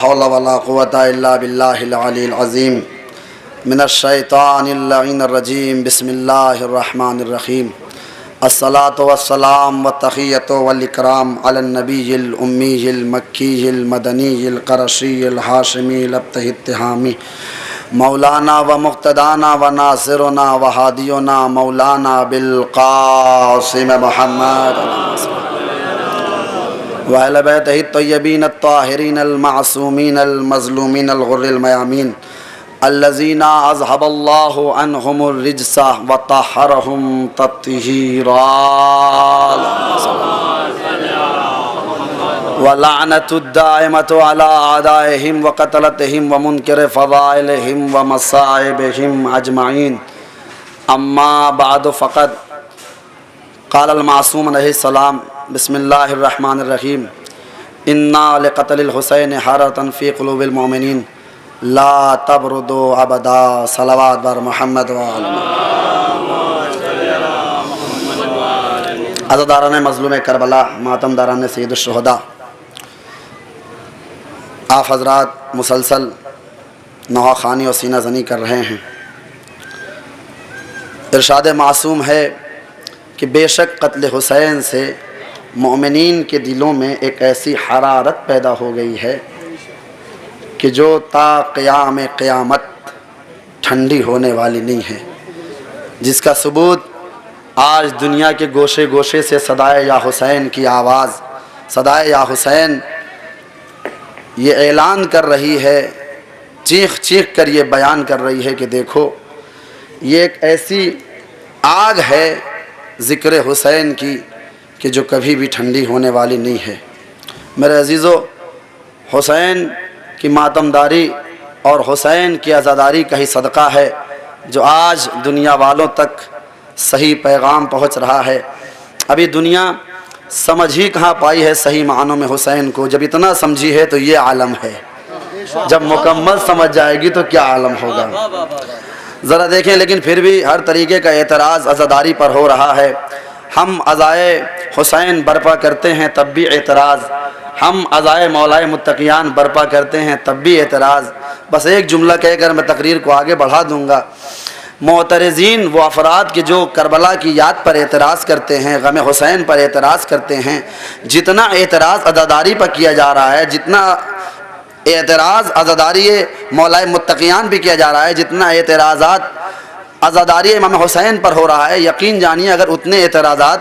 حول ولا قوة إلا بالله العلي العظيم من الشيطان اللعين الرجيم بسم الله الرحمن الرحيم الصلاة والسلام والتحية والإكرام على النبي الأمي المكي المدني القرشي الهاشمي الابتهي التهامي مولانا ومقتدانا وناصرنا وهادينا مولانا بالقاسم محمد وأهل بيته الطيبين الطاهرين المعصومين المظلومين الغر الميامين الذين أذهب الله عنهم الرجس وطهرهم تطهيرا ولعنة الدائمة على أعدائهم وقتلتهم ومنكر فضائلهم ومصائبهم أجمعين أما بعد فقد قال المعصوم عليه السلام بسم الله الرحمن الرحيم إنا لقتل الحسين حرة في قلوب المؤمنين لا تبردوا ابدا صلوات بر محمد عزاداران مظلوم کربلا ماتم داران سید الشہداء، آپ حضرات مسلسل نواخوانی اور سینہ زنی کر رہے ہیں۔ ارشاد معصوم ہے کہ بے شک قتل حسین سے مومنین کے دلوں میں ایک ایسی حرارت پیدا ہو گئی ہے کہ جو تا قیام قیامت ٹھنڈی ہونے والی نہیں ہے، جس کا ثبوت آج دنیا کے گوشے گوشے سے صدائے یا حسین کی آواز، صدائے یا حسین یہ اعلان کر رہی ہے، چیخ چیخ کر یہ بیان کر رہی ہے کہ دیکھو یہ ایک ایسی آگ ہے ذکر حسین کی کہ جو کبھی بھی ٹھنڈی ہونے والی نہیں ہے۔ میرے عزیزو، حسین کی ماتمداری اور حسین کی عزاداری کا ہی صدقہ ہے جو آج دنیا والوں تک صحیح پیغام پہنچ رہا ہے۔ ابھی دنیا سمجھ ہی کہاں پائی ہے صحیح معنوں میں حسین کو، جب اتنا سمجھی ہے تو یہ عالم ہے، جب مکمل سمجھ جائے گی تو کیا عالم ہوگا۔ ذرا دیکھیں، لیکن پھر بھی ہر طریقے کا اعتراض عزاداری پر ہو رہا ہے۔ ہم عزائے حسین برپا کرتے ہیں تب بھی اعتراض، ہم عزائے مولائے متقیان برپا کرتے ہیں تب بھی اعتراض۔ بس ایک جملہ کہہ کر میں تقریر کو آگے بڑھا دوں گا۔ معترضین وہ افراد کے جو کربلا کی یاد پر اعتراض کرتے ہیں، غم حسین پر اعتراض کرتے ہیں، جتنا اعتراض عزاداری پر کیا جا رہا ہے، جتنا اعتراض عزاداری مولائے متقیان بھی کیا جا رہا ہے، جتنا اعتراضات عزاداری امام حسین پر ہو رہا ہے، یقین جانیے اگر اتنے اعتراضات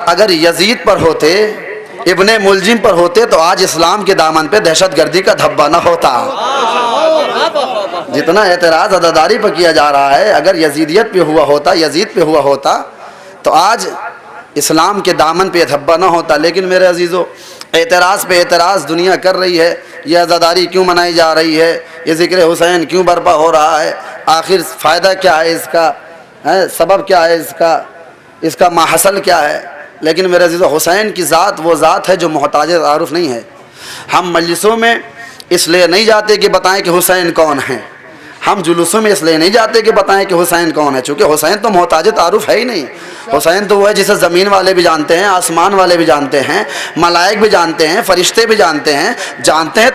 اگر یزید پر ہوتے، ابن ملجم پر ہوتے تو آج اسلام کے دامن پہ دہشت گردی کا دھبا نہ ہوتا۔ جتنا اعتراض عزاداری پر کیا جا رہا ہے، اگر یزیدیت پہ ہوا ہوتا، یزید پہ ہوا ہوتا تو آج اسلام کے دامن پہ دھبا نہ ہوتا۔ لیکن میرے عزیزو، اعتراض پہ اعتراض دنیا کر رہی ہے، یہ عزاداری کیوں منائی جا رہی ہے، یہ ذکر حسین کیوں برپا ہو رہا ہے، آخر فائدہ کیا ہے اس کا، سبب کیا ہے اس کا ماحصل کیا ہے۔ لیکن میرے عزیزو، حسین کی ذات وہ ذات ہے جو محتاج تعارف نہیں ہے۔ ہم مجلسوں میں اس لیے نہیں جاتے کہ بتائیں کہ حسین کون ہیں، ہم جلوسوں میں اس لیے نہیں جاتے کہ بتائیں کہ حسین کون ہے، چونکہ حسین تو محتاج تعارف ہے ہی نہیں۔ حسین تو وہ ہے جسے زمین والے بھی جانتے ہیں، آسمان والے بھی جانتے ہیں، ملائک بھی جانتے ہیں، فرشتے بھی جانتے ہیں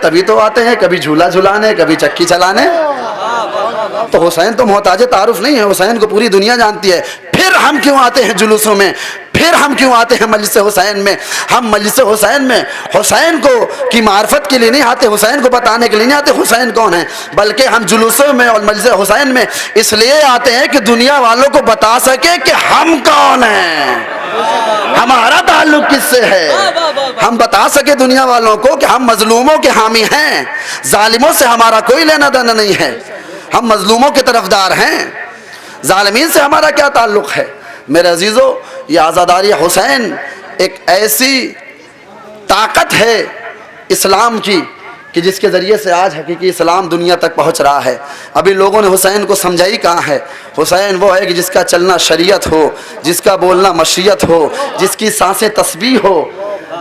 تبھی تو آتے ہیں، کبھی جھولا جھلانے، کبھی چکی چلانے۔ تو حسین تو محتاج تعارف نہیں ہے، حسین کو پوری دنیا جانتی ہے۔ پھر ہم کیوں آتے ہیں جلوسوں میں، پھر ہم کیوں آتے ہیں مجلس حسین میں؟ ہم مجلس حسین میں حسین کو کی معرفت کے لیے نہیں آتے، حسین کو بتانے کے لیے نہیں آتے حسین کون ہے، بلکہ ہم جلوسوں میں اور مجلس حسین میں اس لیے آتے ہیں کہ دنیا والوں کو بتا سکے کہ ہم کون ہیں، ہمارا تعلق کس سے ہے۔ ہم بتا سکے دنیا والوں کو کہ ہم مظلوموں کے حامی ہیں، ظالموں سے ہمارا کوئی لینا دینا نہیں ہے، ہم مظلوموں کے طرفدار ہیں، ظالمین سے ہمارا کیا تعلق ہے۔ میرے عزیزو، یہ عزاداری حسین ایک ایسی طاقت ہے اسلام کی کہ جس کے ذریعے سے آج حقیقی اسلام دنیا تک پہنچ رہا ہے۔ ابھی لوگوں نے حسین کو سمجھائی کہاں ہے۔ حسین وہ ہے کہ جس کا چلنا شریعت ہو، جس کا بولنا مشیت ہو، جس کی سانسیں تسبیح ہو،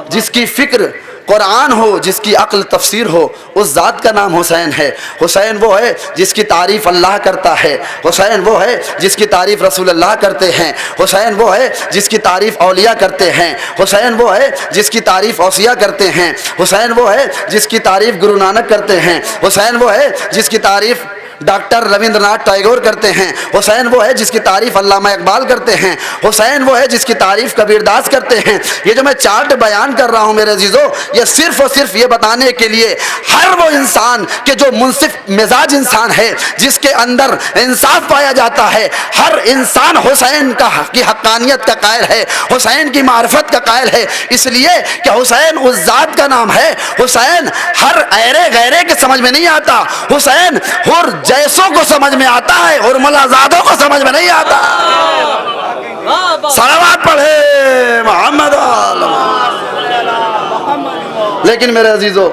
جس کی فکر قرآن ہو جس کی عقل تفسیر ہو اس ذات کا نام حسین ہے۔ حسین وہ ہے جس کی تعریف اللہ کرتا ہے، حسین وہ ہے جس کی تعریف رسول اللہ کرتے ہیں، حسین وہ ہے جس کی تعریف اولیاء کرتے ہیں، حسین وہ ہے جس کی تعریف اوصیاء کرتے ہیں، حسین وہ ہے جس کی تعریف گرو نانک کرتے ہیں، حسین وہ ہے جس کی تعریف ڈاکٹر رویندر ناتھ ٹیگور کرتے ہیں، حسین وہ ہے جس کی تعریف علامہ اقبال کرتے ہیں، حسین وہ ہے جس کی تعریف کبیر داس کرتے ہیں۔ یہ جو میں چارٹ بیان کر رہا ہوں میرے عزیزو، یہ صرف اور صرف یہ بتانے کے لیے ہر وہ انسان کہ جو منصف مزاج انسان ہے، جس کے اندر انصاف پایا جاتا ہے، ہر انسان حسین کی حقانیت کا قائل ہے، حسین کی معرفت کا قائل ہے، اس لیے کہ حسین اس ذات کا نام ہے۔ حسین ہر ایرے غیرے کے سمجھ میں نہیں آتا، حسین ہر جیسوں کو سمجھ میں آتا ہے اور ملازادوں کو سمجھ میں نہیں آتا۔ صلوات پڑھے محمد۔ لیکن میرے عزیزو،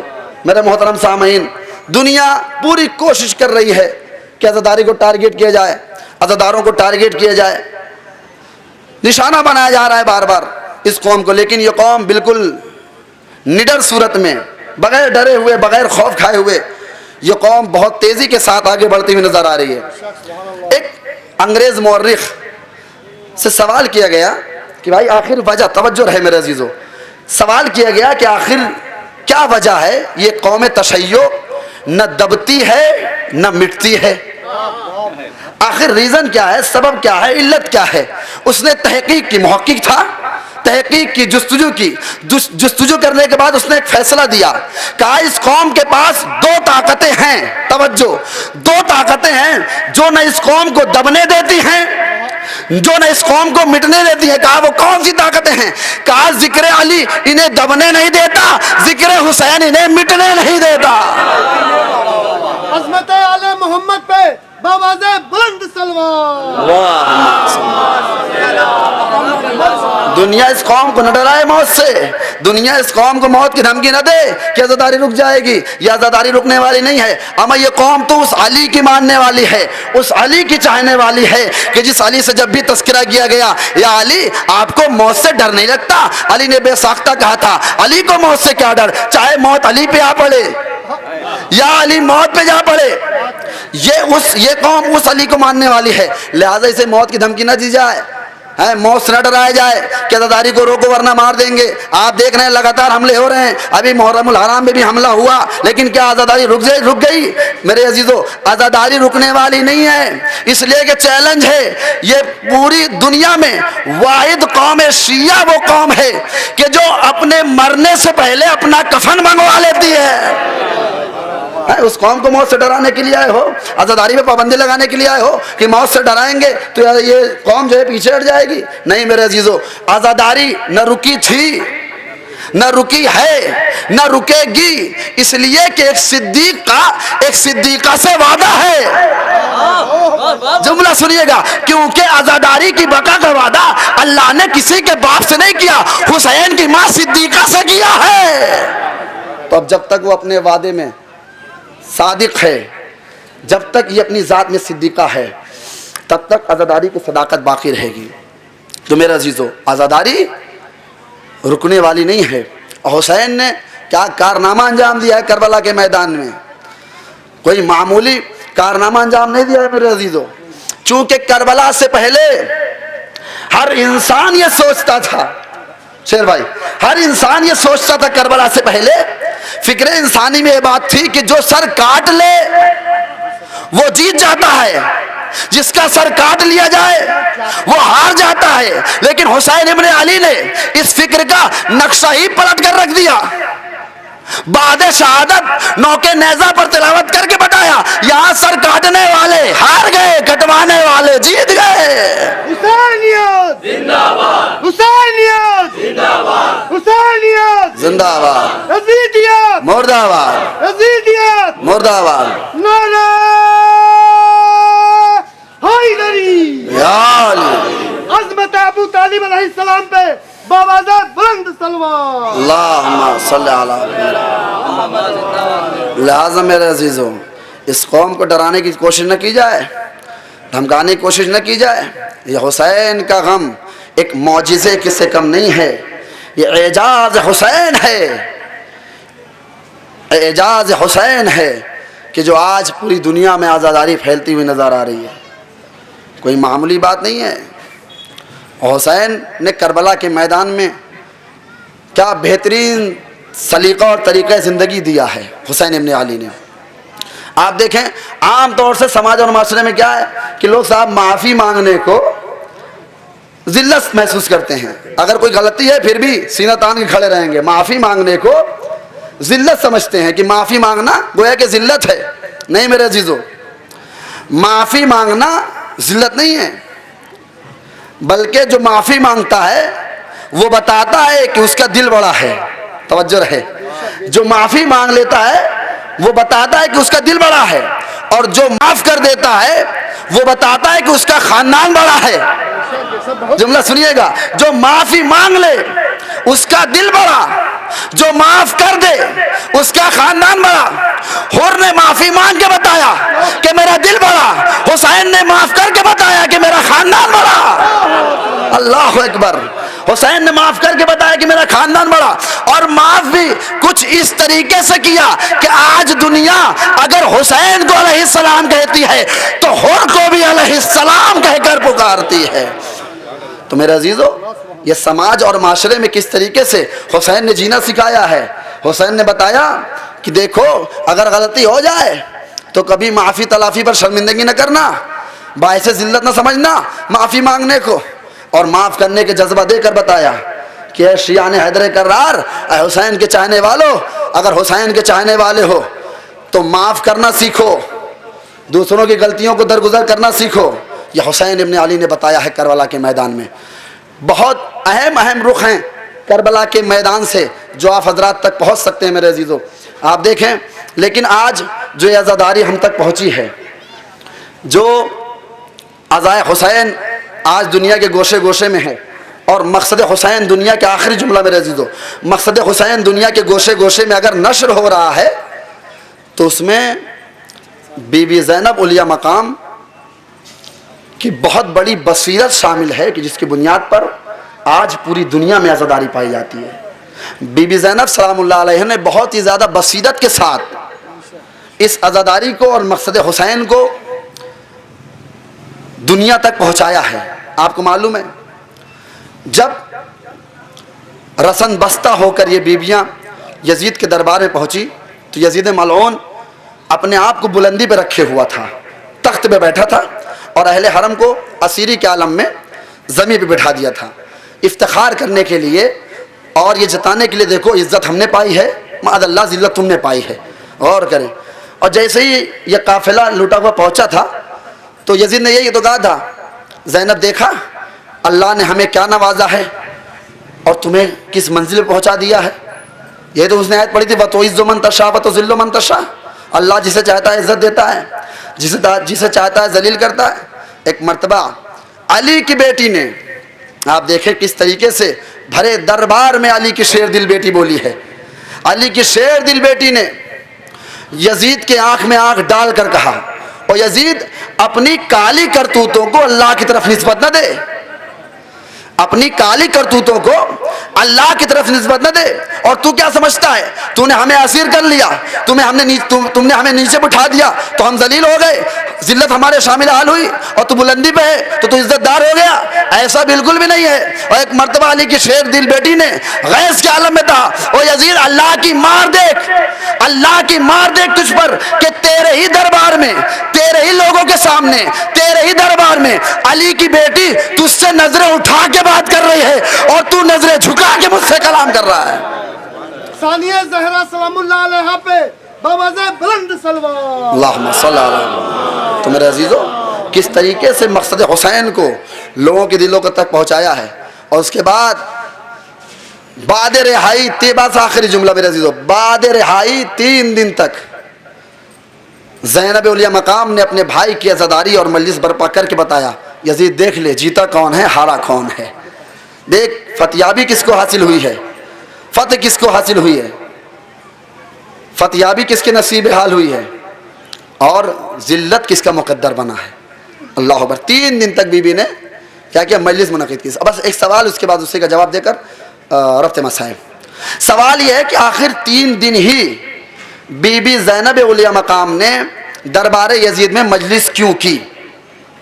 میرے محترم سامعین، دنیا پوری کوشش کر رہی ہے کہ عزاداری کو ٹارگٹ کیا جائے، عزاداروں کو ٹارگٹ کیا جائے، نشانہ بنایا جا رہا ہے بار بار اس قوم کو، لیکن یہ قوم بالکل نڈر صورت میں، بغیر ڈرے ہوئے، بغیر خوف کھائے ہوئے، یہ قوم بہت تیزی کے ساتھ آگے بڑھتی ہوئی نظر آ رہی ہے۔ ایک انگریز مورخ سے سوال کیا گیا کہ بھائی آخر وجہ، توجہ رہے میرے عزیزو، سوال کیا گیا کہ آخر کیا وجہ ہے یہ قوم تشیع نہ دبتی ہے نہ مٹتی ہے، آخر ریزن کیا ہے، سبب کیا ہے، علت کیا ہے؟ اس نے تحقیق کی، محقق تھا، تحقیق کی، جستجو کرنے کے بعد اس نے ایک فیصلہ دیا، کہا اس قوم کے پاس دو طاقتیں ہیں، توجہ، دو طاقتیں ہیں جو نہ اس قوم کو دبنے دیتی ہیں، جو نہ اس قوم کو مٹنے دیتی ہے۔ کہا وہ کون سی طاقتیں ہیں؟ کہا ذکر علی انہیں دبنے نہیں دیتا، ذکر حسین انہیں مٹنے نہیں دیتا۔ عظمت آل محمد پہ بآواز بلند سلوات۔ دنیا اس قوم کو نہ ڈرائے موت سے، دنیا اس قوم کو موت کی دھمکی نہ دے کہ عزاداری رک جائے گی، یہ عزاداری رکنے والی نہیں ہے۔ اما یہ قوم تو اس علی کی ماننے والی ہے، اس علی کی چاہنے والی ہے کہ جس علی سے جب بھی تذکرہ کیا گیا، یا علی آپ کو موت سے ڈر نہیں لگتا، علی نے بے ساختہ کہا تھا علی کو موت سے کیا ڈر، چاہے موت علی پہ آ پڑے یا علی موت پہ جا پڑے، یہ قوم اس علی کو ماننے والی ہے، لہٰذا اسے موت کی دھمکی نہ دی جائے، موت سے نہ ڈرایا جائے کہ عزاداری کو روکو ورنہ مار دیں گے۔ آپ دیکھ رہے ہیں لگاتار حملے ہو رہے ہیں، ابھی محرم الحرام میں بھی حملہ ہوا، لیکن کیا عزاداری رک گئی؟ میرے عزیزو، عزاداری رکنے والی نہیں ہے، اس لیے کہ چیلنج ہے، یہ پوری دنیا میں واحد قوم شیعہ وہ قوم ہے کہ جو اپنے مرنے سے پہلے اپنا کفن منگوا لیتی ہے۔ اس قوم کو موت سے ڈرانے کے لیے آئے ہو، عزاداری پہ پابندی لگانے کے لیے آئے ہو کہ موت سے ڈرائیں گے تو یہ قوم جو ہے پیچھے ہٹ جائے گی؟ نہیں میرے عزیزو، عزاداری نہ رکی تھی، نہ رکی ہے، نہ رکے گی، اس لیے کہ ایک صدیق کا ایک صدیقہ سے وعدہ ہے۔ جملہ سنیے گا، کیونکہ عزاداری کی بقا کا وعدہ اللہ نے کسی کے باپ سے نہیں کیا، حسین کی ماں صدیقہ سے کیا ہے۔ تو اب جب تک وہ اپنے وعدے میں صادق ہے، جب تک یہ اپنی ذات میں صدیقہ ہے، تب تک عزاداری کی صداقت باقی رہے گی۔ تو میرے عزیزو، عزاداری رکنے والی نہیں ہے۔ حسین نے کیا کارنامہ انجام دیا ہے کربلا کے میدان میں؟ کوئی معمولی کارنامہ انجام نہیں دیا ہے میرے عزیزو، چونکہ کربلا سے پہلے ہر انسان یہ سوچتا تھا، شیر بھائی، ہر انسان یہ سوچتا تھا کربلا سے پہلے، فکر انسانی میں یہ بات تھی کہ جو سر کاٹ لے وہ جیت جاتا ہے، جس کا سر کاٹ لیا جائے وہ ہار جاتا ہے۔ لیکن حسین ابن علی نے اس فکر کا نقشہ ہی پلٹ کر رکھ دیا، بعد شہادت نوکے نیزہ پر تلاوت کر کے بتایا، یہاں سر کاٹنے والے ہار گئے، کٹوانے والے جیت گئے۔ حسینیت زندہ باد، حسینیت زندہ باد، حسینیت زندہ باد، یزیدیت مرد آباد، یزیدیت مرد آباد، نعرہ حیدری۔ یا علی، عظمت ابو طالب علیہ السلام پہ بآواز بلند سلوات۔ اللہم صلی علی۔ لہذا میرے عزیزوں، اس قوم کو ڈرانے کی کوشش نہ کی جائے، دھمکانے کی کوشش نہ کی جائے۔ یہ حسین کا غم ایک معجزے کس سے کم نہیں ہے، یہ اعجاز حسین ہے، اعجاز حسین ہے کہ جو آج پوری دنیا میں عزاداری پھیلتی ہوئی نظر آ رہی ہے. کوئی معمولی بات نہیں ہے. حسین نے کربلا کے میدان میں کیا بہترین سلیقہ اور طریقہ زندگی دیا ہے حسین ابن علی نے. آپ دیکھیں عام طور سے سماج اور معاشرے میں کیا ہے کہ لوگ صاحب معافی مانگنے کو ذلت محسوس کرتے ہیں. اگر کوئی غلطی ہے پھر بھی سینہ تان کے کھڑے رہیں گے. معافی مانگنے کو ذلت سمجھتے ہیں کہ معافی مانگنا گویا کہ ذلت ہے. نہیں میرے عزیزو، معافی مانگنا ذلت نہیں ہے، بلکہ جو معافی مانگتا ہے وہ بتاتا ہے کہ اس کا دل بڑا ہے. توجہ رہے، جو معافی مانگ لیتا ہے وہ بتاتا ہے کہ اس کا دل بڑا ہے، اور جو معاف کر دیتا ہے وہ بتاتا ہے کہ اس کا خاندان بڑا ہے. جملہ سنیے گا، جو معافی مانگ لے اس کا دل بڑا، جو معاف کر دے اس کا خاندان بڑا. حر نے معافی مانگ کے بتایا کہ میرا دل بڑا، حسین نے معاف کر کے بتایا کہ میرا خاندان بڑا. اللہ اکبر. حسین نے معاف کر کے بتایا کہ میرا خاندان بڑا، اور معاف بھی کچھ اس طریقے سے کیا کہ آج دنیا اگر حسین کو علیہ السلام کہتی ہے تو حر کو بھی علیہ السلام کہہ کر پکارتی ہے. تو میرے عزیزو، یہ سماج اور معاشرے میں کس طریقے سے حسین نے جینا سکھایا ہے. حسین نے بتایا کہ دیکھو اگر غلطی ہو جائے تو کبھی معافی تلافی پر شرمندگی نہ کرنا، باعث ذلت نہ سمجھنا معافی مانگنے کو، اور معاف کرنے کے جذبہ دے کر بتایا کہ اے شیعان حیدر کرار، اے حسین کے چاہنے والوں، اگر حسین کے چاہنے والے ہو تو معاف کرنا سیکھو، دوسروں کی غلطیوں کو درگزر کرنا سیکھو. یہ حسین ابن علی نے بتایا ہے کربلا کے میدان میں. بہت اہم رخ ہیں کربلا کے میدان سے جو آپ حضرات تک پہنچ سکتے ہیں میرے عزیزو. آپ دیکھیں لیکن آج جو یہ عزاداری ہم تک پہنچی ہے، جو عزائے حسین آج دنیا کے گوشے گوشے میں ہے، اور مقصد حسین دنیا کے آخری جملہ میرے عزیزو، مقصد حسین دنیا کے گوشے گوشے میں اگر نشر ہو رہا ہے تو اس میں بی بی زینب علیہ مقام کی بہت بڑی بصیرت شامل ہے کہ جس کی بنیاد پر آج پوری دنیا میں عزاداری پائی جاتی ہے. بی بی زینب سلام اللہ علیہ نے بہت ہی زیادہ بصیرت کے ساتھ اس عزاداری کو اور مقصد حسین کو دنیا تک پہنچایا ہے. آپ کو معلوم ہے جب رسن بستہ ہو کر یہ بیویاں یزید کے دربار میں پہنچی تو یزید ملعون اپنے آپ کو بلندی پہ رکھے ہوا تھا، تخت پہ بیٹھا تھا، اور اہل حرم کو اسیری کے عالم میں زمین پہ بٹھا دیا تھا، افتخار کرنے کے لیے اور یہ جتانے کے لیے دیکھو عزت ہم نے پائی ہے، معاذ اللہ ذلت تم نے پائی ہے. غور کریں. اور جیسے ہی یہ قافلہ لوٹا ہوا پہنچا تھا تو یزید نے یہی تو کہا تھا، زینب دیکھا اللہ نے ہمیں کیا نوازا ہے اور تمہیں کس منزل پہ پہنچا دیا ہے. یہ تو اس نے آیت پڑھی تھی وَتُعِزُّ مَن تَشَاءُ وَتُذِلُّ مَن تَشَاءُ. اللہ جسے چاہتا ہے عزت دیتا ہے، جسے چاہتا ہے ذلیل کرتا ہے. ایک مرتبہ علی کی بیٹی نے، آپ دیکھیں کس طریقے سے بھرے دربار میں علی کی شیر دل بیٹی بولی ہے. علی کی شیر دل بیٹی نے یزید کے آنکھ میں آنکھ ڈال کر کہا، اور یزید اپنی کالی کرتوتوں کو اللہ کی طرف نسبت نہ دے، اپنی کالی کرتوتوں کو اللہ کی طرف نسبت نہ دے. اور تو کیا سمجھتا ہے تو نے ہمیں اسیر کر لیا، تم نے ہمیں نیچے بٹھا دیا تو ہم ذلیل ہو گئے، ذلت ہمارے شامل حال ہوئی، اور تو بلندی پہ ہے تو عزت دار ہو گیا. ایسا بالکل بھی نہیں ہے. اور ایک مرتبہ علی کی شیر دل بیٹی نے غیظ کے عالم میں کہا، او یزید اللہ کی مار دیکھ، اللہ کی مار دیکھ تجھ پر کہ تیرے ہی دربار میں، تیرے ہی لوگوں کے سامنے، تیرے ہی دربار میں علی کی بیٹی تجھ سے نظریں اٹھا کے بات کر رہی ہے اور تو نظریں جھکا کے مجھ سے کلام کر رہا ہے. ثانیہ زہرا سلام اللہ علیہ پہ باوجہ بلند سلوات. اللہم صلی اللہ علیہ وسلم. تو میرے عزیزو کس طریقے سے مقصد حسین کو لوگوں کے دلوں تک پہنچایا ہے. اور اس کے بعد بعد رہائی، بس آخری جملہ میرے عزیزو، بعد رہائی 3 دن تک زینب علیہ مقام نے اپنے بھائی کی عزاداری اور مجلس برپا کر کے بتایا، یزید دیکھ لے جیتا کون ہے ہارا کون ہے. دیکھ فتیابی کس کو حاصل ہوئی ہے، فتح کس کو حاصل ہوئی ہے، فتیابی کس کے نصیب حال ہوئی ہے، اور ذلت کس کا مقدر بنا ہے. اللہ اکبر. 3 دن تک بی بی نے کیا کیا، مجلس منعقد کی. بس ایک سوال اس کے بعد اسی کا جواب دے کر رفت مسائل. سوال یہ ہے کہ آخر 3 دن ہی بی بی زینب اولیاء مقام نے دربار یزید میں مجلس کیوں کی؟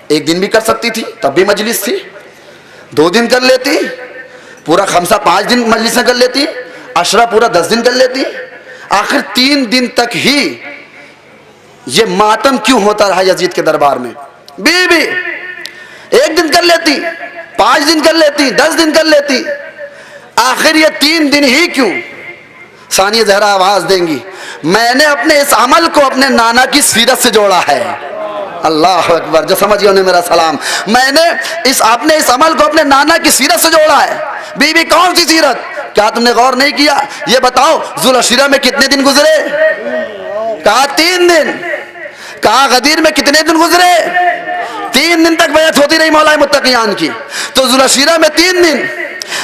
ایک دن بھی کر سکتی تھی، تب بھی مجلس تھی، 2 دن کر لیتی، پورا خمسہ 5 دن مجلسیں کر لیتی، عشرہ پورا 10 دن کر لیتی، آخر 3 دن تک ہی یہ ماتم کیوں ہوتا رہا یزید کے دربار میں؟ بی بی 1 دن کر لیتی، 5 دن کر لیتی، 10 دن کر لیتی، آخر یہ 3 دن ہی کیوں؟ ثانیہ زہرا آواز دیں گی، میں نے اپنے اس عمل کو اپنے نانا کی سیرت سے جوڑا ہے۔ اللہ اکبر، جو سمجھے انہیں میرا سلام۔ میں نے اس عمل کو اپنے نانا کی سیرت سے جوڑا ہے۔ بی بی کون سی سیرت؟ کیا تم نے غور نہیں کیا؟ یہ بتاؤ ذوالعشیرہ میں کتنے دن گزرے؟ کہا 3 دن۔ کہا غدیر میں کتنے دن گزرے؟ 3 دن تک بیعت ہوتی رہی مولا متقیان کی۔ تو ذوالعشیرہ میں 3 دن،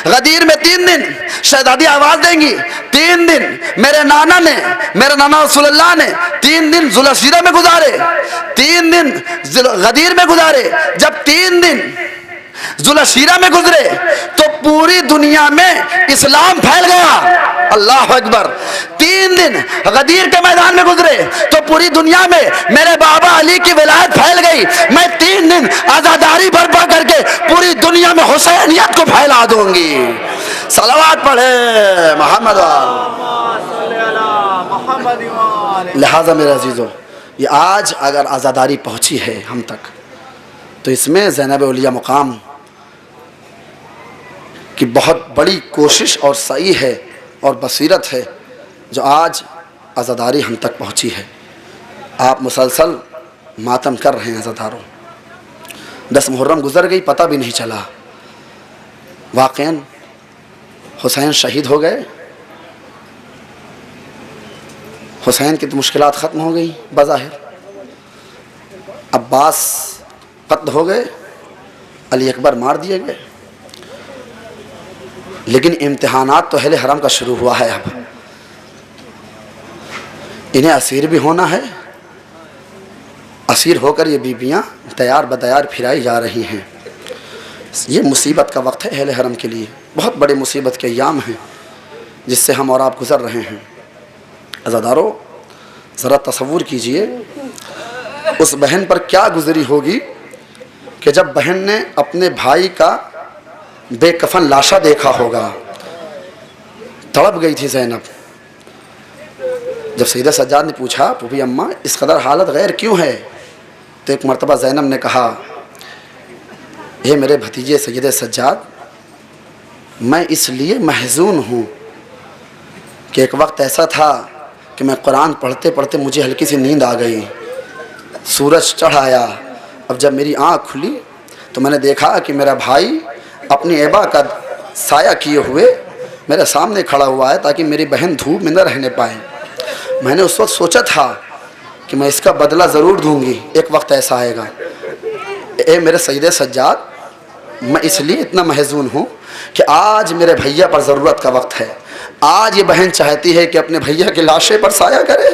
غدیر میں 3 دن، شہزادی آواز دیں گی 3 دن میرے نانا رسول اللہ نے 3 دن ذوالعشیرہ میں گزارے، 3 دن غدیر میں گزارے۔ جب 3 دن ذوالعشیرہ میں گزرے تو پوری دنیا میں اسلام پھیل گیا۔ اللہ اکبر۔ 3 دن غدیر کے میدان میں گزرے تو پوری دنیا میں میرے بابا علی کی ولایت پھیل گئی۔ میں 3 دن عزاداری برپا کر کے پوری دنیا میں حسینیت کو پھیلا دوں گی۔ صلوات پڑھے محمد۔ لہٰذا میرے عزیزو، یہ آج اگر عزاداری پہنچی ہے ہم تک تو اس میں زینب اولیاء مقام کی بہت بڑی کوشش اور سعی ہے اور بصیرت ہے جو آج عزاداری ہم تک پہنچی ہے۔ آپ مسلسل ماتم کر رہے ہیں عزاداروں۔ 10 محرم گزر گئی، پتہ بھی نہیں چلا۔ واقعاً حسین شہید ہو گئے، حسین کی تو مشکلات ختم ہو گئی بظاہر، عباس قتل ہو گئے، علی اکبر مار دیے گئے، لیکن امتحانات تو اہل حرم کا شروع ہوا ہے۔ اب انہیں اسیر بھی ہونا ہے، اسیر ہو کر یہ بیبیاں تیار بتیار پھرائی جا رہی ہیں۔ یہ مصیبت کا وقت ہے اہل حرم کے لیے، بہت بڑے مصیبت کے ایام ہیں جس سے ہم اور آپ گزر رہے ہیں۔ عزادارو ذرا تصور کیجئے اس بہن پر کیا گزری ہوگی کہ جب بہن نے اپنے بھائی کا بے کفن لاشا دیکھا ہوگا۔ تڑپ گئی تھی زینب۔ جب سیدہ سجاد نے پوچھا پھوپھی اماں اس قدر حالت غیر کیوں ہے، تو ایک مرتبہ زینب نے کہا، اے میرے بھتیجے سید سجاد، میں اس لیے محزون ہوں کہ ایک وقت ایسا تھا کہ میں قرآن پڑھتے پڑھتے مجھے ہلکی سی نیند آ گئی، سورج چڑھ آیا، اب جب میری آنکھ کھلی تو میں نے دیکھا کہ میرا بھائی اپنی ایبا کا سایہ کیے ہوئے میرے سامنے کھڑا ہوا ہے تاکہ میری بہن دھوپ میں نہ رہنے پائے۔ میں نے اس وقت سوچا تھا کہ میں اس کا بدلہ ضرور دوں گی، ایک وقت ایسا آئے گا۔ اے میرے سید سجاد، میں اس لیے اتنا محزون ہوں کہ آج میرے بھیا پر ضرورت کا وقت ہے۔ آج یہ بہن چاہتی ہے کہ اپنے بھیا کے لاشے پر سایہ کرے،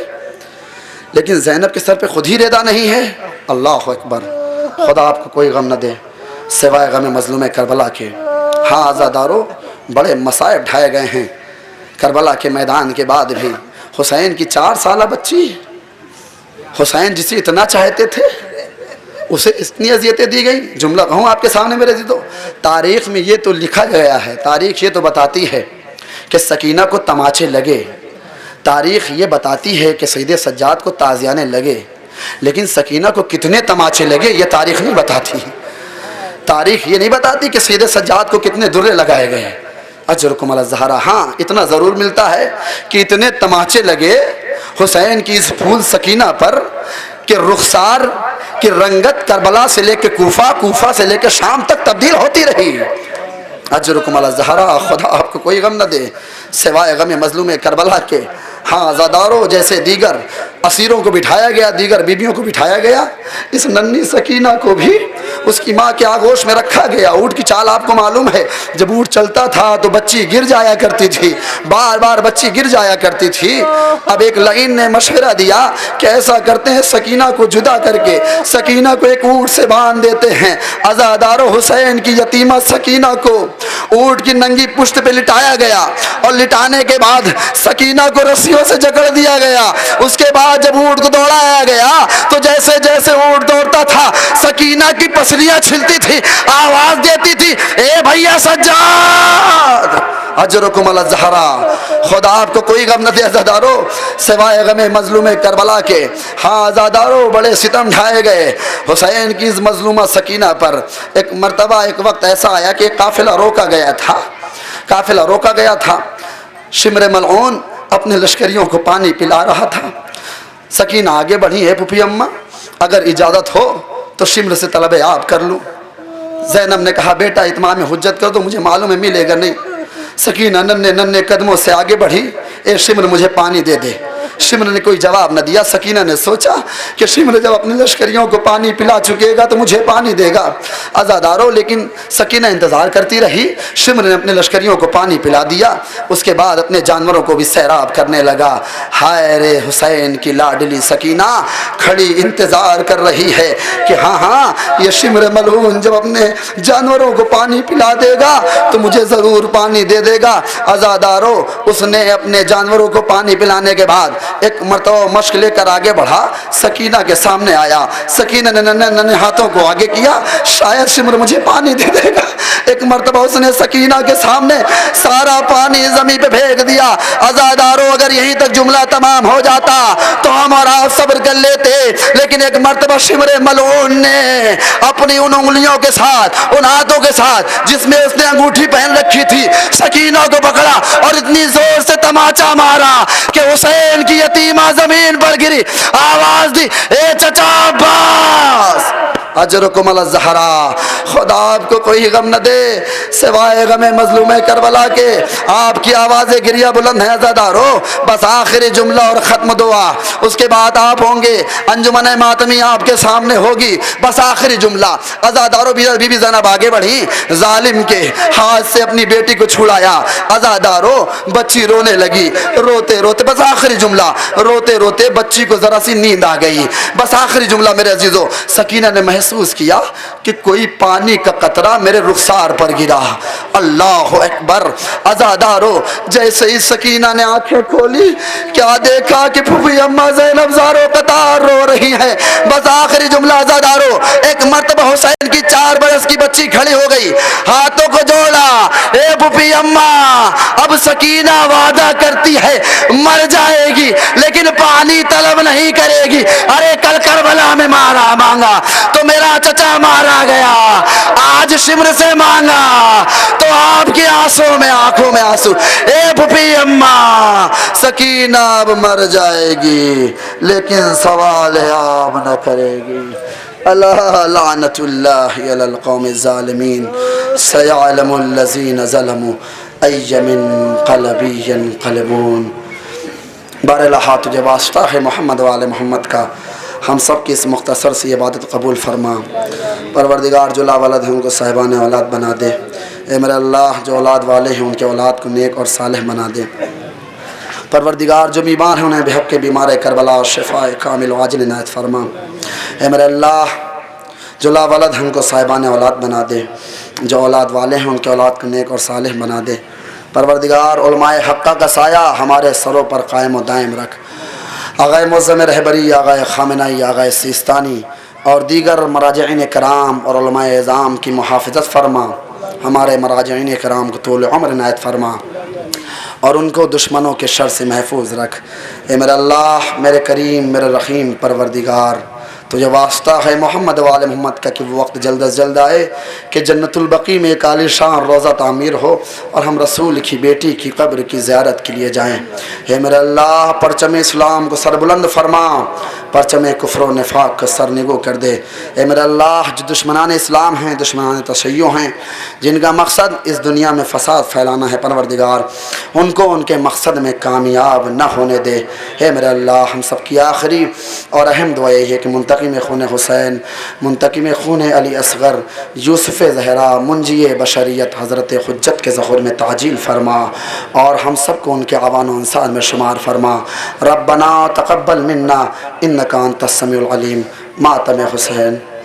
لیکن زینب کے سر پہ خود ہی ریدا نہیں ہے۔ اللہ اکبر۔ خدا آپ کو کوئی غم نہ دے سوائے غم مظلوم کربلا کے۔ ہاں عزادارو، بڑے مصائب ڈھائے گئے ہیں کربلا کے میدان کے بعد بھی۔ حسین کی 4 سالہ بچی، حسین جسے اتنا چاہتے تھے اسے اتنی اذیتیں دی گئی۔ جملہ کہوں آپ کے سامنے میرے عزیزو، تاریخ میں یہ تو لکھا گیا ہے، تاریخ یہ تو بتاتی ہے کہ سکینہ کو تماچے لگے، تاریخ یہ بتاتی ہے کہ سید سجاد کو تازیانے لگے، لیکن سکینہ کو کتنے تماچے لگے یہ تاریخ نہیں بتاتی۔ تاریخ یہ نہیں بتاتی کہ سید سجاد کو کتنے درے لگائے گئے۔ اجرکم علی الزہرا، ہاں اتنا ضرور ملتا ہے کہ اتنے تماچے لگے حسین کی اس پھول سکینہ پر کہ رخسار کی رنگت کربلا سے لے کے کوفہ، کوفہ سے لے کے شام تک تبدیل ہوتی رہی۔ اجرکم علی الزہرا، خدا آپ کو کوئی غم نہ دے سوائے غم مظلوم کربلا کے۔ ہاں عزادارو، جیسے دیگر اسیروں کو بٹھایا گیا، دیگر بیبیوں کو بٹھایا گیا، اس ننھی سکینہ کو بھی اس کی ماں کے آغوش میں رکھا گیا۔ اونٹ کی چال آپ کو معلوم ہے، جب اونٹ چلتا تھا تو بچی گر جایا کرتی تھی، بار بار بچی گر جایا کرتی تھی۔ اب ایک لعین نے مشورہ دیا کہ ایسا کرتے ہیں سکینہ کو جدا کر کے سکینہ کو ایک اونٹ سے باندھ دیتے ہیں۔ عزادارو حسین کی یتیمہ سکینہ کو اونٹ کی ننگی پشت پہ لٹایا گیا، اور لٹانے کے بعد سکینہ کو رسیوں سے جکڑ دیا گیا۔ اس کے بعد جب اونٹ کو دوڑایا گیا تو جیسے جیسے اونٹ دوڑتا تھا سکینہ کی پسلیاں چھلتی تھی، آواز دیتی تھی، اے بھیا سجاد اجرکم علی الزہرا، خدا آپ کو کوئی غم نہ دے عزادارو سوائے غم مظلوم کربلا کے۔ ہاں عزادارو بڑے ستم ڈھائے گئے حسین کی اس مظلومہ سکینہ پر۔ ایک مرتبہ ایک وقت ایسا آیا کہ قافلہ روکا گیا تھا، شمر ملعون اپنے لشکریوں کو پانی پلا رہا تھا۔ سکینہ آگے بڑھی، ہے پھوپھی اماں اگر اجازت ہو تو شمر سے طلب آب کر لوں۔ زینب نے کہا بیٹا اتمام حجت کر دو، مجھے معلوم ہے ملے گا نہیں۔ سکینہ ننھے قدموں سے آگے بڑھی، اے شمر مجھے پانی دے دے۔ شمر نے کوئی جواب نہ دیا۔ سکینہ نے سوچا کہ شمر جب اپنے لشکریوں کو پانی پلا چکے گا تو مجھے پانی دے گا۔ عزادارو لیکن سکینہ انتظار کرتی رہی۔ شمر نے اپنے لشکریوں کو پانی پلا دیا، اس کے بعد اپنے جانوروں کو بھی سیراب کرنے لگا۔ ہائے رے حسین کی لاڈلی سکینہ کھڑی انتظار کر رہی ہے کہ ہاں یہ شمر ملعون جب اپنے جانوروں کو پانی پلا دے گا تو مجھے ضرور پانی دے دے گا۔ عزادارو اس نے اپنے جانوروں کو پانی پلانے کے بعد ایک مرتبہ مشق لے کر آگے بڑھا، سکینہ کے سامنے آیا۔ سکینہ نے ننھے ہاتھوں کو آگے کیا، شاید شمر مجھے پانی دے دے گا۔ ایک مرتبہ اس نے سکینہ کے سامنے سارا پانی زمین پہ پھینک دیا۔ عزادارو اگر یہیں تک جملہ تمام ہو جاتا تو ہم اور آپ صبر کر لیتے، لیکن ایک مرتبہ شمر ملعون نے اپنی ان انگلیوں کے ساتھ، ان ہاتھوں کے ساتھ جس میں اس نے انگوٹھی پہن رکھی تھی، سکینہ کو پکڑا اور اتنی زور سے تماچا مارا کہ حسین کی یتیمہ زمین پر گری۔ آواز دی، اے چچا عباس اجرکم علی الزہرا، خدا آپ کو کوئی غم نہ دے سوائے غم مظلوم کربلا کے۔ آپ کی آوازیں گریہ بلند ہے عزادارو، بس آخری جملہ اور ختم دعا، اس کے بعد آپ ہوں گے، انجمن ماتمی آپ کے سامنے ہوگی، بس آخری جملہ۔ عزادارو بی بی زینب آگے بڑھی، ظالم کے ہاتھ سے اپنی بیٹی کو چھڑایا۔ عزادارو بچی رونے لگی، روتے روتے بس آخری جملہ، روتے روتے بچی کو ذرا سی نیند آ گئی۔ بس آخری جملہ میرے عزیزو، سکینہ نے محسوس کیا کہ کوئی پانی کا قطرہ میرے رخسار پر گرا۔ اللہ اکبر۔ عزادارو جیسے ہی سکینہ نے آنکھیں کھولی، کیا دیکھا کہ پھوپھی اماں زینب زارو قطار رو رہی ہے۔ بس آخری جملہ عزادارو، ایک مرتبہ حسین کی 4 برس کی بچی کھڑی ہو گئی، ہاتھوں کو جوڑا، اے پھوپھی اماں اب سکینہ وعدہ کرتی ہے مر جائے گی لیکن پانی طلب نہیں کرے گی۔ ارے کل کربلا میں مانگا تو میرا چچا مارا گیا، آج شمر سے مانگا تو آپ کی آنسوں میں آنکھوں میں آنسو۔ اے پھوپھی اماں سکینہ اب مر جائے گی لیکن سوال آب نہ کرے گی۔ اللہ لعنت اللہ علی القوم الظالمین، سیعلم الذین ظلموا ای منقلب ینقلبون۔ باراللہ تجھے واسطہ ہے محمد و آل محمد کا، ہم سب کی اس مختصر سی عبادت قبول فرما۔ پروردگار جو لا ولد ہیں ان کو صاحبان اولاد بنا دے۔ اے میرے اللہ جو اولاد والے ہیں ان کے اولاد کو نیک اور صالح بنا دے۔ پروردگار جو بیمار ہیں انہیں بحق کے بیمار کربلا اور شفاء کامل و عاجل عنایت فرما۔ اے میرے اللہ جو لا ولد ہیں ان کو صاحبان اولاد بنا دے، جو اولاد والے ہیں ان کے اولاد کو نیک اور صالح بنا دے۔ پروردگار علماء حقہ کا سایہ ہمارے سروں پر قائم و دائم رکھ۔ آغائے معظم رہبری، آغائے خامنائی، آغائے سیستانی اور دیگر مراجعین کرام اور علماء اعظام کی محافظت فرما۔ ہمارے مراجعین کرام کو طول عمر عنایت فرما اور ان کو دشمنوں کے شر سے محفوظ رکھ۔ اے میرے اللہ، میرے کریم، میرے رحیم پروردگار، تجھے واسطہ ہے محمد و آل محمد کا کہ وہ وقت جلد از جلد آئے کہ جنت البقیع میں ایک عالی شان روضہ تعمیر ہو اور ہم رسول کی بیٹی کی قبر کی زیارت کے لیے جائیں۔ اے میرے اللہ پرچم اسلام کو سربلند فرما، پرچم کفر و نفاق کو سرنگو کر دے۔ اے میرے اللہ جو دشمنان اسلام ہیں، دشمنان تشیع ہیں، جن کا مقصد اس دنیا میں فساد پھیلانا ہے، پروردگار ان کو ان کے مقصد میں کامیاب نہ ہونے دے۔ اے میرے اللہ ہم سب کی آخری اور اہم دعا یہ ہے کہ منتظر منتقم خون حسین، منتقم خون علی اصغر، یوسف زہرا، منجی بشریت حضرت حجت کے ظہور میں تعجیل فرما اور ہم سب کو ان کے عوان و انصار میں شمار فرما۔ ربنا تقبل منا انک انت السمیع العلیم۔ ماتم حسین۔